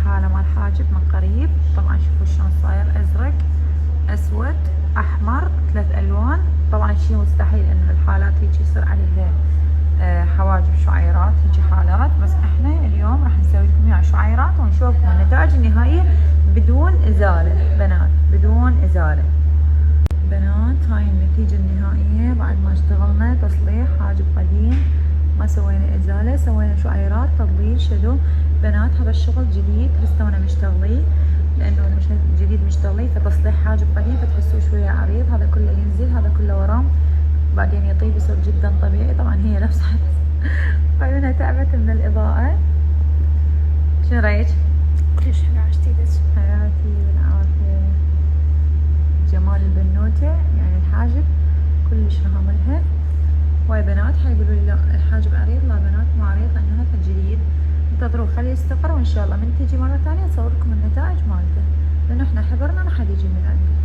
الحالة مال حاجب من قريب. طبعا شوفوا شلون صاير ازرق اسود احمر 3 الوان. طبعا شي مستحيل انه الحالات هيجي يصير عليها حواجب شعيرات، هيجي حالات. بس احنا اليوم راح نسوي لكم اياها شعيرات ونشوفكم النتائج النهائية بدون ازالة بنات، بدون ازالة بنات. هاي النتيجة النهائية بعد ما اشتغلنا تصليح حاجب قديم، ما سوينا ازالة، سوينا شعيرات تضليل شادو. بنات هذا الشغل جديد لسه تونا مشتغليه، لانه مش جديد مشتغليه، فتصليح حاجب قديم فتحسوه شوية عريض. هذا كله ينزل، هذا كله ورم، بعدين يطيب يصير جدا طبيعي. طبعا هي نفسها عيونها تعبت من الاضاءة. شنو رايك؟ كلش حلو عجتيدك. حياتي بالعافية. جمال البنوتة يعني الحاجب كلش رهملها. واي بنات حيقولوا لي لا الحاجب عريض، لا بنات مو عريض لانه هذا جديد. انتظروا خليه يستقر وان شاء الله من تجي مرة ثانية اصور لكم النتائج مالته، لانه احنا حضرنا ما حد يجي من عنده.